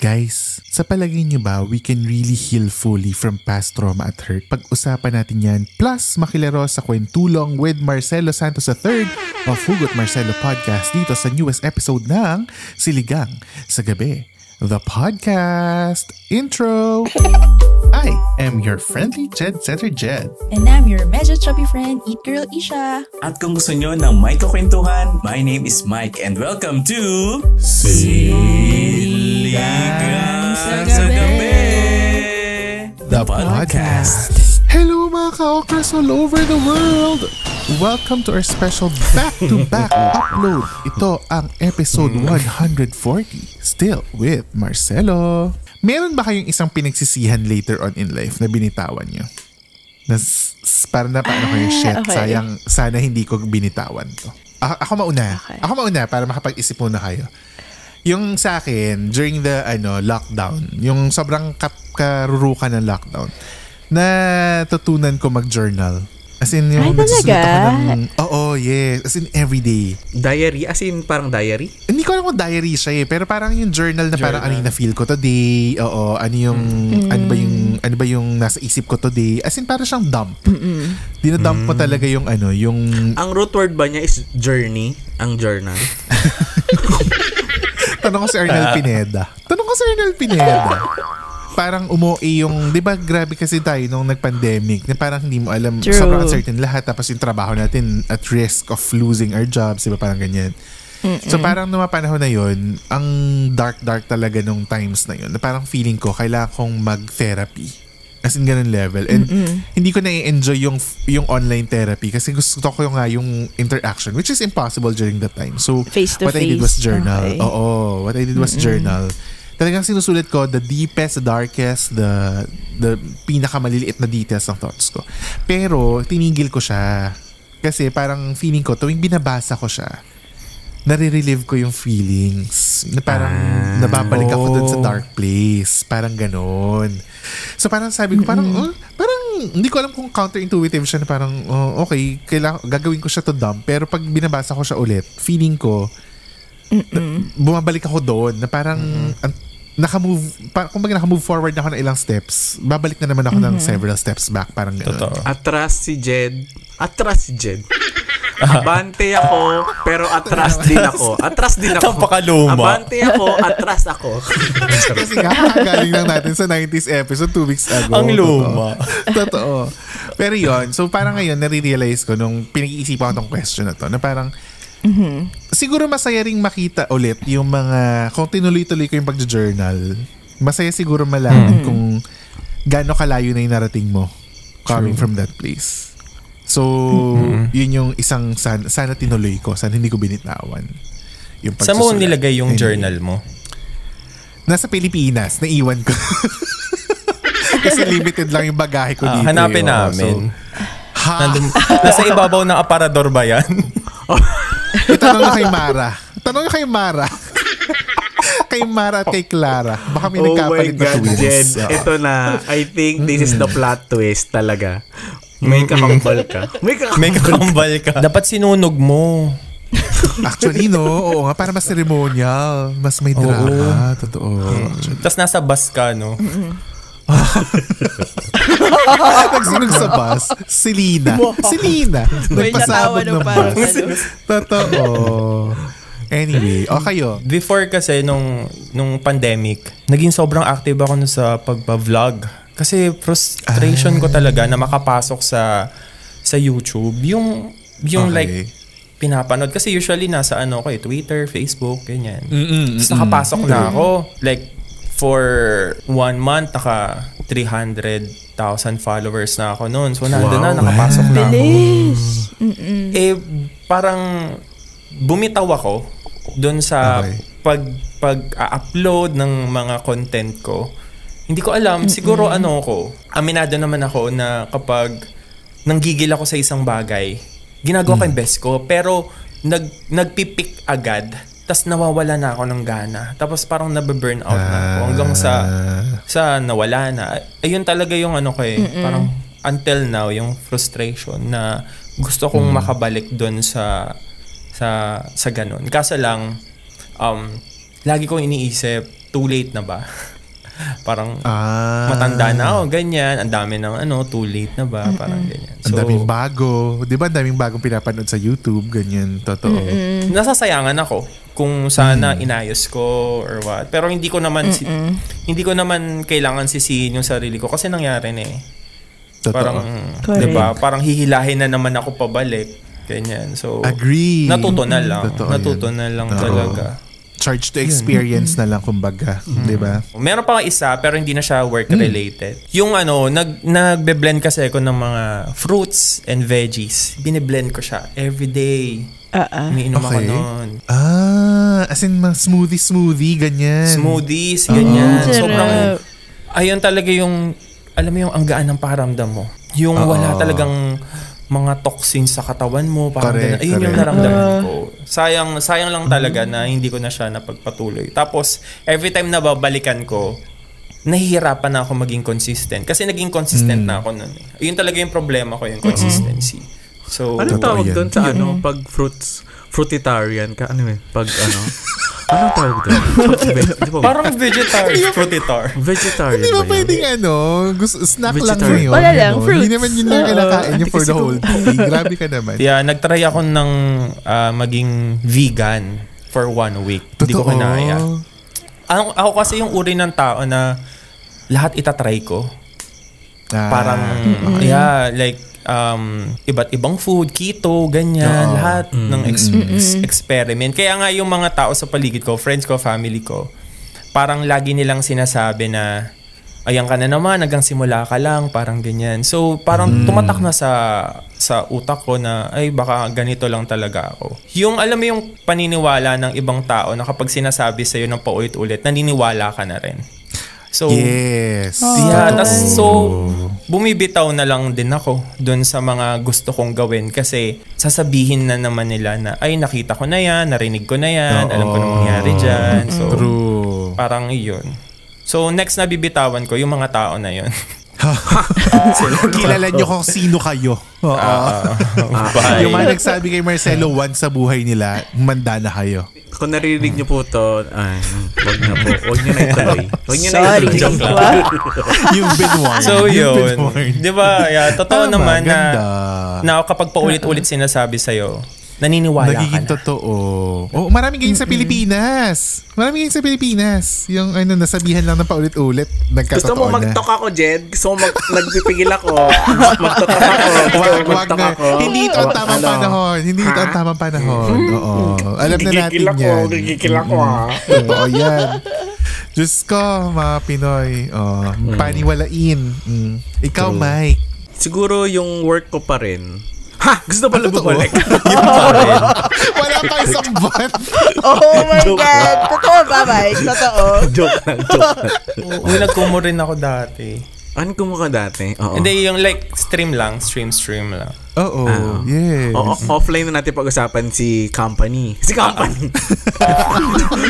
Guys, sa palagay niyo ba we can really heal fully from past trauma at hurt? Pag-usapan natin yan. Plus, makilaro sa Kwentulong with Marcelo Santos III of Hugot Marcelo Podcast dito sa newest episode ng Siligang sa Gabi, the podcast intro. I am your friendly Jed Setter Jed. And I'm your medyo chubby friend, Eat Girl Isha. At kung gusto nyo ng may kakwentuhan, my name is Mike and welcome to Siligang sa Gabi, the podcast. Hello mga ka-okras all over the world! Welcome to our special back-to-back upload. Ito ang episode 140, still with Marcelo. Meron ba kayong isang pinagsisihan later on in life na binitawan nyo? Parang na paano kayo, shit, okay. Sayang, sana hindi ko binitawan to. Ako mauna. Okay. Ako mauna para makapag-isip muna kayo. Yung sa akin, during the lockdown, yung sobrang karurukan ng lockdown, natutunan ko mag-journal. As in, yung nagsusulat ako ng... Oo, yes. As in, everyday. Diary? As in, parang diary? Hindi ko alam kung diary siya eh. Pero parang yung journal na parang ano yung na-feel ko today. Oo, ano yung... Ano ba yung nasa isip ko today. As in, parang siyang dump. Dinadump mo talaga yung yung... Ang root word ba niya is journey? Ang journal? Tanong ko si Arnel Pineda. Parang yung, di ba grabe kasi tayo nung nag-pandemic na parang hindi mo alam, True. Sobrang uncertain lahat, tapos yung trabaho natin at risk of losing our jobs, di ba parang ganyan. So parang nung panahon na yun, ang dark talaga nung times na yun, na parang feeling ko, kailangan kong mag-therapy. As in ganun level. And hindi ko na-enjoy yung online therapy kasi gusto ko yung interaction, which is impossible during that time. So what I did was journal. Okay. What I did was journal. Talagang sinusulat ko the deepest, the darkest, the pinakamaliliit na details ng thoughts ko. Pero tinigil ko siya kasi parang feeling ko tuwing binabasa ko siya, nare-relive ko yung feelings. Na parang nababalik ako dun sa dark place. Parang ganon. So parang sabi ko, parang hindi ko alam kung counterintuitive siya na parang okay, gagawin ko siya to dump. Pero pag binabasa ko siya ulit, feeling ko bumabalik ako doon na parang naka-move forward na ako ng ilang steps, babalik na naman ako ng several steps back, parang gano'n. Atras si Jed. Abante ako, pero atras din ako. Napakaluma. Abante ako, atras ako. Kasi galing lang natin sa 90s episode 2 weeks ago. Ang luma. Totoo. Pero yon, so parang ngayon nare-realize ko nung pinag-iisipan ko tong question na to, na parang siguro masaya ring makita ulit yung mga, kung tinuloy-tuloy ko yung pag-journal, masaya siguro malaman kung gaano kalayo na yung narating mo coming from that place. So, yun yung isang sana tinuloy ko, sana hindi ko binitawan. Saan mo nilagay yung journal mo? Nasa Pilipinas, naiwan ko. Kasi limited lang yung bagahe ko dito. Hanapin namin. Nasa ibabaw ng aparador ba yan? Tanong na kay Mara. Kay Mara at kay Clara. Baka may nagkapalit na twins. Jed, ito na. I think this is the plot twist talaga. May kakambal ka. Dapat sinunog mo. Actually, no. Oo nga, para mas ceremonial. Mas may drama. Totoo. Tapos nasa bus ka, no? Nagsunog sa bus. Selena. Nagpasabog ng bus. Totoo. Anyway, kayo. Before kasi nung pandemic, naging sobrang active ako sa pagpa-vlog. Kasi frustration ko talaga na makapasok sa YouTube. Yung like pinapanood. Kasi usually nasa Twitter, Facebook, ganyan. Tapos nakapasok na ako. Like for 1 month, naka 300,000 followers na ako noon. So, nandun na, nakapasok na ako. Parang bumitaw ako doon sa pag-upload ng mga content ko. Hindi ko alam. Siguro aminado naman ako na kapag nanggigil ako sa isang bagay, ginagawa ko yung best ko. Pero, nagpipick agad. Tas nawawala na ako ng gana. Tapos parang nabe-burn out na ako hanggang sa nawala na. Ayun talaga yung parang until now, yung frustration na gusto kong makabalik doon sa ganun. Kaso lang, lagi kong iniisip, too late na ba? Parang matanda na ako, ganyan. Ang dami ng too late na ba? Parang ganyan. Ang daming bago. Di ba ang daming bagong pinapanood sa YouTube? Ganyan, totoo. Nasasayangan ako kung sana inayos ko or what. Pero hindi ko naman kailangan sisihin yung sarili ko kasi nangyari na eh. Totoo. Parang, di ba? Parang hihilahin na naman ako pabalik. Ganyan. So, agree. Natuto na lang. Totoo natuto yan. na lang talaga. Charge to experience na lang kumbaga. Di ba? Meron pa isa pero hindi na siya work-related. Yung nagbe-blend kasi ako ng mga fruits and veggies. Bine-blend ko siya everyday. Umiinom ako nun. As in smoothie, ganyan. Smoothies, ganyan. Sobrang, ayun talaga yung, alam mo yung ang gaan ng pakiramdam mo. Yung wala talagang mga toxins sa katawan mo, parang ganun. Ayun yung naramdaman ko. Sayang lang talaga na hindi ko na siya napagpatuloy. Tapos, every time na babalikan ko, nahihirapan na ako maging consistent. Kasi naging consistent na ako nun. Ayun talaga yung problema ko, yung consistency. So, ano tawag doon sa pag fruititarian ka? Ano tawag doon? Parang vegetarian. Vegetarian. Hindi ba pwedeng snack lang mo yun? Wala lang, fruits. Hindi naman yun lang kinakain niyo for the whole day. Grabe ka naman. Yeah, nagtry ako ng maging vegan for 1 week. Hindi ko kinaya. Ako kasi yung uri ng tao na lahat itatry ko. Parang, iba't ibang food, keto, ganyan, lahat ng experiment. Kaya nga yung mga tao sa paligid ko, friends ko, family ko, parang lagi nilang sinasabi na, ayan ka na naman, hanggang simula ka lang, parang ganyan. So, parang tumatak na sa utak ko na, ay, baka ganito lang talaga ako. Yung, alam mo yung paniniwala ng ibang tao na kapag sinasabi sa'yo ng paulit-ulit, naniniwala ka na rin. So, yes. Yeah, bumibitaw na lang din ako doon sa mga gusto kong gawin kasi sasabihin na naman nila na ay nakita ko na yan, narinig ko na yan, alam ko na mangyari dyan. So, true. Parang iyon. So, next na bibitawan ko yung mga tao na yun. Kilala nyo kung sino kayo. Yung mga nagsabi kay Marcelo once sa buhay nila, manda na kayo. Kung naririnig nyo po to, wag na po. Wag nyo na ituloy. Wag nyo na Sorry. ituloy. Joke lang. You've been warned. So yun. Di ba? Yeah, totoo naman na kapag paulit-ulit sinasabi sa'yo, naniniwala nagiging ka na. Totoo. Maraming ganyan sa Pilipinas. Yung nasabihan lang ng paulit-ulit, nagkatotoo Gusto mo na. mag-talk ako, Jed? Gusto mo nagpipigil ako? Mag-talk ako? Hindi ito ang tamang panahon. Oo. Alam na natin yan. Gigigil ako, Totoo yan. Diyos ko, mga Pinoy. Paniwalain. Ikaw, Mike. Siguro yung work ko pa rin. Gusto pala bumalik. Yun pa rin. Wala pa isang buwan. Oh my God. Totoo ba, Mike? Totoo. Joke lang. Nagkumo rin ako dati. Ano kumo ka dati? Oo. Hindi, yung stream lang. Stream lang. Oo. Yes. Offline na natin pag-usapan si company.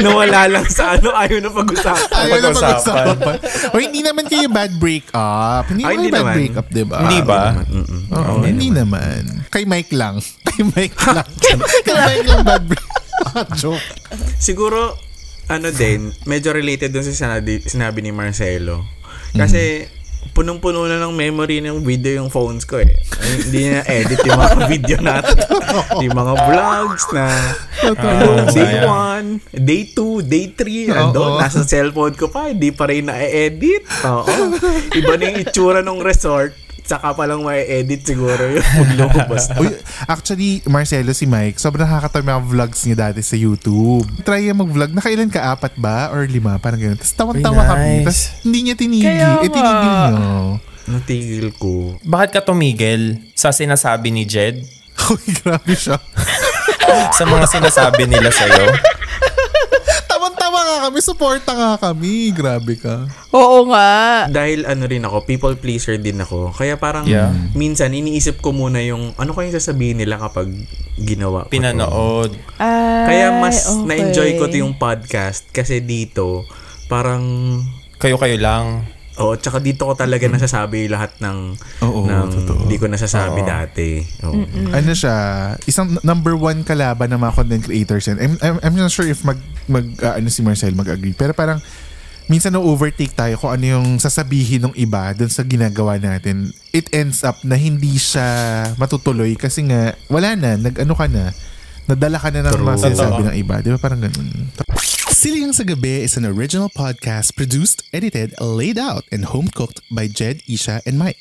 Nawala lang sa ayaw na pag-usapan. O hindi naman kayo bad breakup. Hindi naman bad breakup, diba? Hindi ba? Hindi naman. Kay Mike lang. Kay Mike lang bad breakup. Joke. Siguro, medyo related dun sa sinabi ni Marcelo. Kasi, punong-puno na ng memory ng video yung phones ko eh. Hindi na edit yung mga video natin. Yung mga vlogs na day 1, day 2, day 3 nasa cellphone ko pa, hindi pa rin na-edit. Iba na yung itsura ng resort, saka pa lang ma-edit siguro yung lumabas na. Actually, Marcelo, si Mike, sobrang nakakatawa yung vlogs niya dati sa YouTube. Try yung mag-vlog. Nakailan ka? 4 ba? Or 5? Parang gano'n. Tapos tawan-tawa kami. Tapos hindi niya tinigil. Tinigil niyo. Natigil ko. Bakit ka tumigil sa sinasabi ni Jed? Grabe siya. Sa mga sinasabi nila sa'yo? Tawan-tawa nga kami. Supporta nga kami. Grabe ka. Oo nga. Dahil rin ako, people pleaser din ako. Kaya parang minsan iniisip ko muna yung ano kayong sasabihin nila kapag ginawa ko pinanood. Kaya mas na-enjoy ko yung podcast kasi dito parang kayo lang. Oo, tsaka dito ko talaga nasasabi lahat ng hindi ko nasasabi dati. Ano siya, isang number 1 kalaban ng mga content creators yan. I'm not sure if si Marcel mag-agree. Pero parang minsan na-overtake tayo kung ano yung sasabihin ng iba dun sa ginagawa natin. It ends up na hindi siya matutuloy kasi nga wala na, nadala ka na ng mga sinasabi ng iba. Di ba parang ganun? Silingang sa Gabi is an original podcast produced, edited, laid out, and home-cooked by Jed, Isha, and Mike.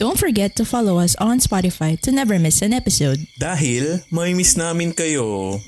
Don't forget to follow us on Spotify to never miss an episode. Dahil may miss namin kayo.